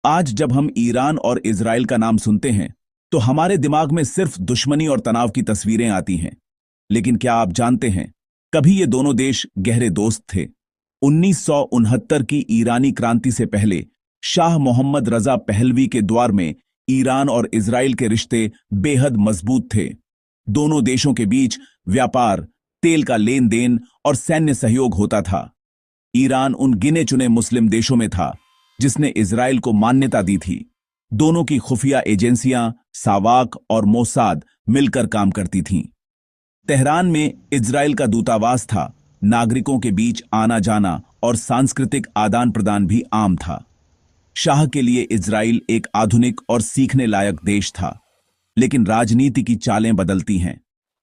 आज जब हम ईरान और इजराइल का नाम सुनते हैं तो हमारे दिमाग में सिर्फ दुश्मनी और तनाव की तस्वीरें आती हैं। लेकिन क्या आप जानते हैं, कभी ये दोनों देश गहरे दोस्त थे। 1969 की ईरानी क्रांति से पहले शाह मोहम्मद रजा पहलवी के द्वार में ईरान और इजराइल के रिश्ते बेहद मजबूत थे। दोनों देशों के बीच व्यापार, तेल का लेन देन और सैन्य सहयोग होता था। ईरान उन गिने चुने मुस्लिम देशों में था जिसने इजराइल को मान्यता दी थी। दोनों की खुफिया एजेंसियां सावाक और मोसाद मिलकर काम करती थीं। तेहरान में इजराइल का दूतावास था। नागरिकों के बीच आना जाना और सांस्कृतिक आदान प्रदान भी आम था। शाह के लिए इजराइल एक आधुनिक और सीखने लायक देश था। लेकिन राजनीति की चालें बदलती हैं।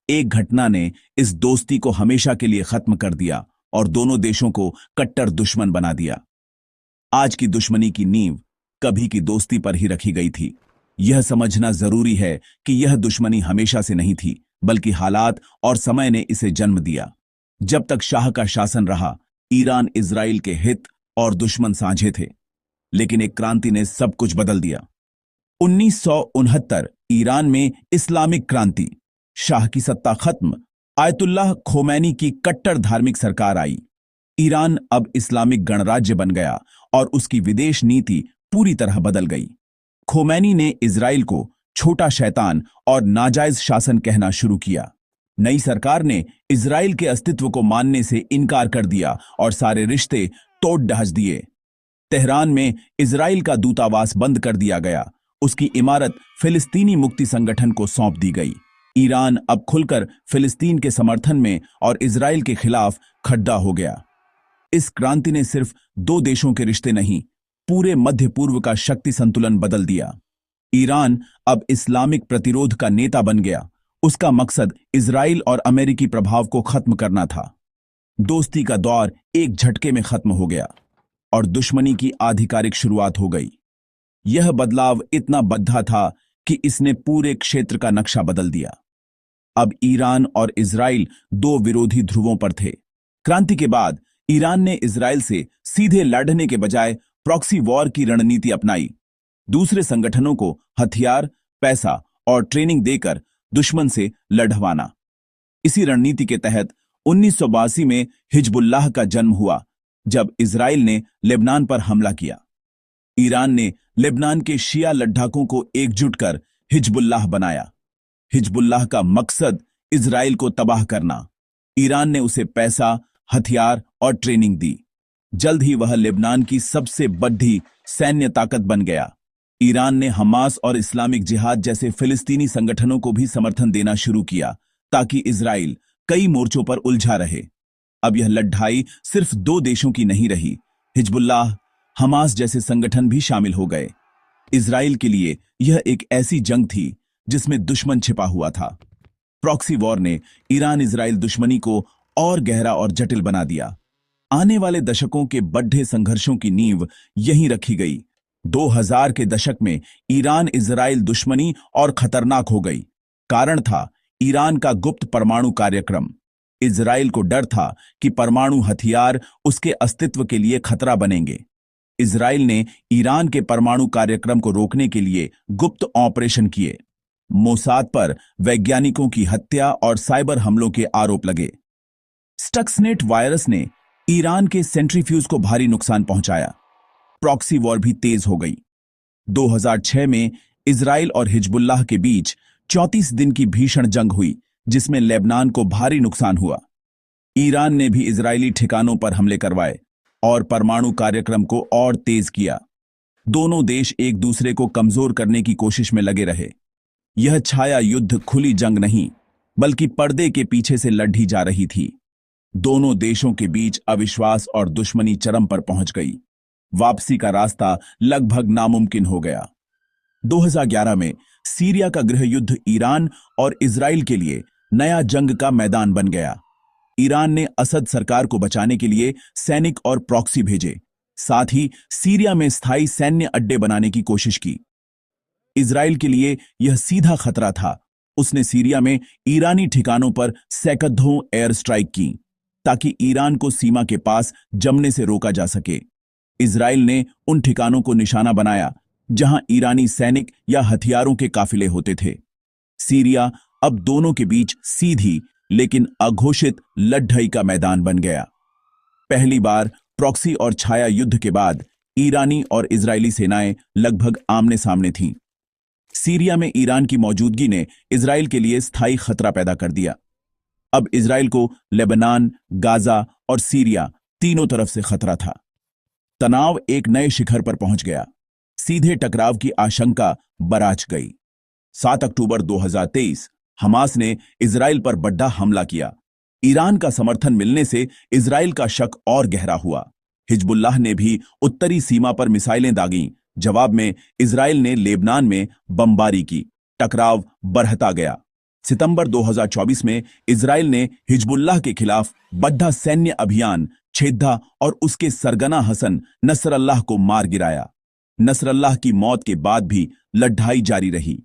एक घटना ने इस दोस्ती को हमेशा के लिए खत्म कर दिया और दोनों देशों को कट्टर दुश्मन बना दिया। आज की दुश्मनी की नींव कभी की दोस्ती पर ही रखी गई थी। यह समझना जरूरी है कि यह दुश्मनी हमेशा से नहीं थी, बल्कि हालात और समय ने इसे जन्म दिया। जब तक शाह का शासन रहा, ईरान इजराइल के हित और दुश्मन साझे थे। लेकिन एक क्रांति ने सब कुछ बदल दिया। 1969 ईरान में इस्लामिक क्रांति। शाह की सत्ता खत्म, आयतुल्लाह खोमैनी की कट्टर धार्मिक सरकार आई। ईरान अब इस्लामिक गणराज्य बन गया और उसकी विदेश नीति पूरी तरह बदल गई। खोमैनी ने इजराइल को छोटा शैतान और नाजायज शासन कहना शुरू किया। नई सरकार ने इजराइल के अस्तित्व को मानने से इनकार कर दिया और सारे रिश्ते तोड़ ढांच दिए। तेहरान में इजराइल का दूतावास बंद कर दिया गया। उसकी इमारत फिलिस्तीनी मुक्ति संगठन को सौंप दी गई। ईरान अब खुलकर फिलिस्तीन के समर्थन में और इजराइल के खिलाफ खड़ा हो गया। इस क्रांति ने सिर्फ दो देशों के रिश्ते नहीं, पूरे मध्य पूर्व का शक्ति संतुलन बदल दिया। ईरान अब इस्लामिक प्रतिरोध का नेता बन गया। उसका मकसद इजराइल और अमेरिकी प्रभाव को खत्म करना था। दोस्ती का दौर एक झटके में खत्म हो गया और दुश्मनी की आधिकारिक शुरुआत हो गई। यह बदलाव इतना बद्धा था कि इसने पूरे क्षेत्र का नक्शा बदल दिया। अब ईरान और इजराइल दो विरोधी ध्रुवों पर थे। क्रांति के बाद ईरान ने इजराइल से सीधे लड़ने के बजाय प्रॉक्सी वॉर की रणनीति अपनाई। दूसरे संगठनों को हथियार, पैसा और ट्रेनिंग देकर दुश्मन से लड़वाना। इसी रणनीति के तहत 1982 में हिजबुल्लाह का जन्म हुआ, जब इजराइल ने लेबनान पर हमला किया। ईरान ने लेबनान के शिया लद्दाखों को एकजुट कर हिजबुल्लाह बनाया। हिजबुल्लाह का मकसद इजराइल को तबाह करना। ईरान ने उसे पैसा, हथियार और ट्रेनिंग दी। जल्द ही वह लेबनान की सबसे बड़ी सैन्य ताकत बन गया। ईरान ने हमास और इस्लामिक जिहाद जैसे फिलिस्तीनी संगठनों को भी समर्थन देना शुरू किया, ताकि इजराइल कई मोर्चों पर उलझा रहे। अब यह लड़ाई सिर्फ दो देशों की नहीं रही। हिजबुल्लाह, हमास जैसे संगठन भी शामिल हो गए। इजराइल के लिए यह एक ऐसी जंग थी जिसमें दुश्मन छिपा हुआ था। प्रॉक्सी वॉर ने ईरान इजराइल दुश्मनी को और गहरा और जटिल बना दिया। आने वाले दशकों के बढ़े संघर्षों की नींव यहीं रखी गई। 2000 के दशक में ईरान इजराइल दुश्मनी और खतरनाक हो गई। कारण था ईरान का गुप्त परमाणु कार्यक्रम। इजराइल को डर था कि परमाणु हथियार उसके अस्तित्व के लिए खतरा बनेंगे। इजराइल ने ईरान के परमाणु कार्यक्रम को रोकने के लिए गुप्त ऑपरेशन किए। मोसाद पर वैज्ञानिकों की हत्या और साइबर हमलों के आरोप लगे। स्टक्सनेट वायरस ने ईरान के सेंट्रीफ्यूज को भारी नुकसान पहुंचाया। प्रॉक्सी वॉर भी तेज हो गई। 2006 में इजराइल और हिजबुल्लाह के बीच 34 दिन की भीषण जंग हुई, जिसमें लेबनान को भारी नुकसान हुआ। ईरान ने भी इजरायली ठिकानों पर हमले करवाए और परमाणु कार्यक्रम को और तेज किया। दोनों देश एक दूसरे को कमजोर करने की कोशिश में लगे रहे। यह छाया युद्ध खुली जंग नहीं, बल्कि पर्दे के पीछे से लड़ी जा रही थी। दोनों देशों के बीच अविश्वास और दुश्मनी चरम पर पहुंच गई। वापसी का रास्ता लगभग नामुमकिन हो गया। 2011 में सीरिया का गृह युद्ध ईरान और इजराइल के लिए नया जंग का मैदान बन गया। ईरान ने असद सरकार को बचाने के लिए सैनिक और प्रॉक्सी भेजे। साथ ही सीरिया में स्थायी सैन्य अड्डे बनाने की कोशिश की। इजराइल के लिए यह सीधा खतरा था। उसने सीरिया में ईरानी ठिकानों पर सैकड़ों एयर स्ट्राइक की, ताकि ईरान को सीमा के पास जमने से रोका जा सके। इजराइल ने उन ठिकानों को निशाना बनाया जहां ईरानी सैनिक या हथियारों के काफिले होते थे। सीरिया अब दोनों के बीच सीधी लेकिन अघोषित लड़ाई का मैदान बन गया। पहली बार प्रॉक्सी और छाया युद्ध के बाद ईरानी और इजरायली सेनाएं लगभग आमने सामने थीं। सीरिया में ईरान की मौजूदगी ने इजरायल के लिए स्थायी खतरा पैदा कर दिया। अब इजरायल को लेबनान, गाजा और सीरिया तीनों तरफ से खतरा था। तनाव एक नए शिखर पर पहुंच गया। सीधे टकराव की आशंका बराच गई। 7 अक्टूबर 2023 हमास ने इजरायल पर बड़ा हमला किया। ईरान का समर्थन मिलने से इजरायल का शक और गहरा हुआ। हिजबुल्लाह ने भी उत्तरी सीमा पर मिसाइलें दागीं। जवाब में इजरायल ने लेबनान में बमबारी की। टकराव बढ़ता गया। सितंबर 2024 में इजरायल ने हिजबुल्लाह के खिलाफ बड़ा सैन्य अभियान छेदा और उसके सरगना हसन नसरल्लाह को मार गिराया। नसरल्लाह की मौत के बाद भी लड़ाई जारी रही।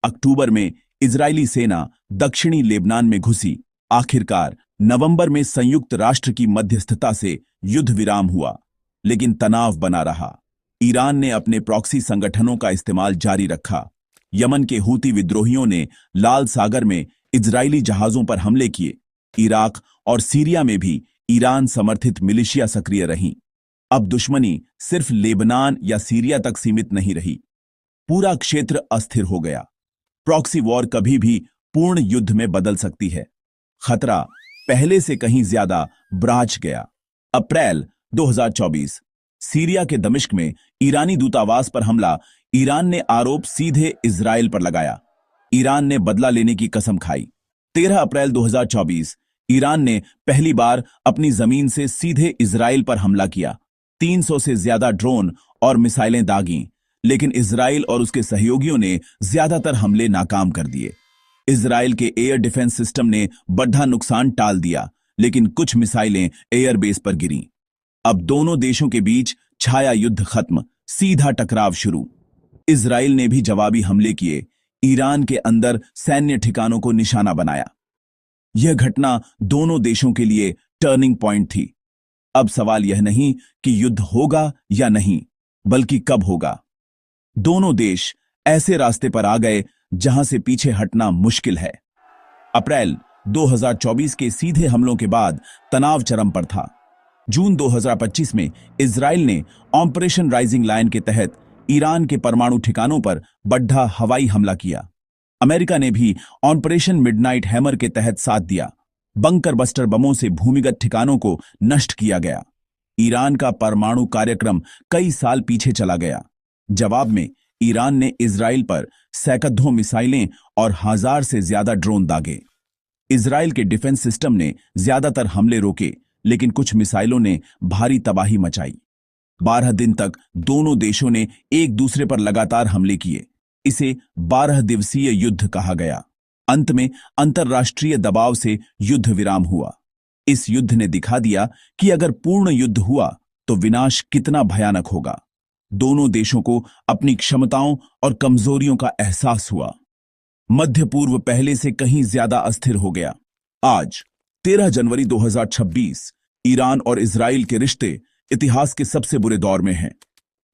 अक्टूबर में इजरायली सेना दक्षिणी लेबनान में घुसी। आखिरकार नवंबर में संयुक्त राष्ट्र की मध्यस्थता से युद्ध विराम हुआ, लेकिन तनाव बना रहा। ईरान ने अपने प्रॉक्सी संगठनों का इस्तेमाल जारी रखा। यमन के हूती विद्रोहियों ने लाल सागर में इजरायली जहाजों पर हमले किए। इराक और सीरिया में भी ईरान समर्थित मिलिशिया सक्रिय रहीं। अब दुश्मनी सिर्फ लेबनान या सीरिया तक सीमित नहीं रही, पूरा क्षेत्र अस्थिर हो गया। प्रॉक्सी वॉर कभी भी पूर्ण युद्ध में बदल सकती है। खतरा पहले से कहीं ज्यादा बढ़ गया। अप्रैल 2024 सीरिया के दमिश्क में ईरानी दूतावास पर हमला। ईरान ने आरोप सीधे इजरायल पर लगाया। ईरान ने बदला लेने की कसम खाई। 13 अप्रैल 2024 ईरान ने पहली बार अपनी जमीन से सीधे इजरायल पर हमला किया। 300 से ज्यादा ड्रोन और मिसाइलें दागीं, लेकिन इजरायल और उसके सहयोगियों ने ज्यादातर हमले नाकाम कर दिए। इजरायल के एयर डिफेंस सिस्टम ने बड़ा नुकसान टाल दिया, लेकिन कुछ मिसाइलें एयरबेस पर गिरीं। अब दोनों देशों के बीच छाया युद्ध खत्म, सीधा टकराव शुरू। इजरायल ने भी जवाबी हमले किए। ईरान के अंदर सैन्य ठिकानों को निशाना बनाया। यह घटना दोनों देशों के लिए टर्निंग पॉइंट थी। अब सवाल यह नहीं कि युद्ध होगा या नहीं, बल्कि कब होगा। दोनों देश ऐसे रास्ते पर आ गए जहां से पीछे हटना मुश्किल है। अप्रैल 2024 के सीधे हमलों के बाद तनाव चरम पर था। जून 2025 में इजरायल ने ऑपरेशन राइजिंग लायन के तहत ईरान के परमाणु ठिकानों पर बड़ा हवाई हमला किया। अमेरिका ने भी ऑपरेशन मिडनाइट हैमर के तहत साथ दिया। बंकर बस्टर बमों से भूमिगत ठिकानों को नष्ट किया गया। ईरान का परमाणु कार्यक्रम कई साल पीछे चला गया। जवाब में ईरान ने इजरायल पर सैकड़ों मिसाइलें और 1000 से ज्यादा ड्रोन दागे। इजरायल के डिफेंस सिस्टम ने ज्यादातर हमले रोके, लेकिन कुछ मिसाइलों ने भारी तबाही मचाई। 12 दिन तक दोनों देशों ने एक दूसरे पर लगातार हमले किए। इसे 12 दिवसीय युद्ध कहा गया। अंत में अंतर्राष्ट्रीय दबाव से युद्ध विराम हुआ। इस युद्ध ने दिखा दिया कि अगर पूर्ण युद्ध हुआ तो विनाश कितना भयानक होगा। दोनों देशों को अपनी क्षमताओं और कमजोरियों का एहसास हुआ। मध्य पूर्व पहले से कहीं ज्यादा अस्थिर हो गया। आज 13 जनवरी 2026 ईरान और इजरायल के रिश्ते इतिहास के सबसे बुरे दौर में हैं।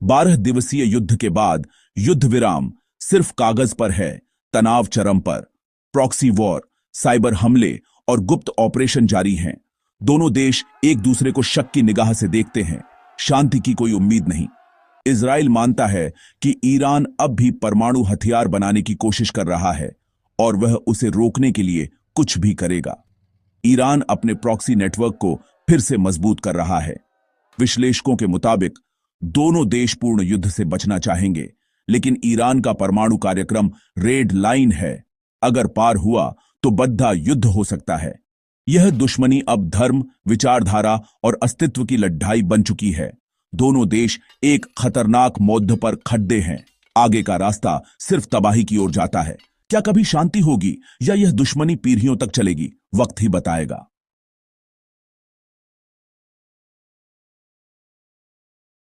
12 दिवसीय युद्ध के बाद युद्ध विराम सिर्फ कागज पर है। तनाव चरम पर। प्रॉक्सी वॉर, साइबर हमले और गुप्त ऑपरेशन जारी हैं। दोनों देश एक दूसरे को शक की निगाह से देखते हैं। शांति की कोई उम्मीद नहीं। इजरायल मानता है कि ईरान अब भी परमाणु हथियार बनाने की कोशिश कर रहा है और वह उसे रोकने के लिए कुछ भी करेगा। ईरान अपने प्रॉक्सी नेटवर्क को फिर से मजबूत कर रहा है। विश्लेषकों के मुताबिक दोनों देश पूर्ण युद्ध से बचना चाहेंगे, लेकिन ईरान का परमाणु कार्यक्रम रेड लाइन है। अगर पार हुआ तो बद्धा युद्ध हो सकता है। यह दुश्मनी अब धर्म, विचारधारा और अस्तित्व की लड़ाई बन चुकी है। दोनों देश एक खतरनाक मौद्ध पर खड़े हैं। आगे का रास्ता सिर्फ तबाही की ओर जाता है। क्या कभी शांति होगी या यह दुश्मनी पीढ़ियों तक चलेगी? वक्त ही बताएगा।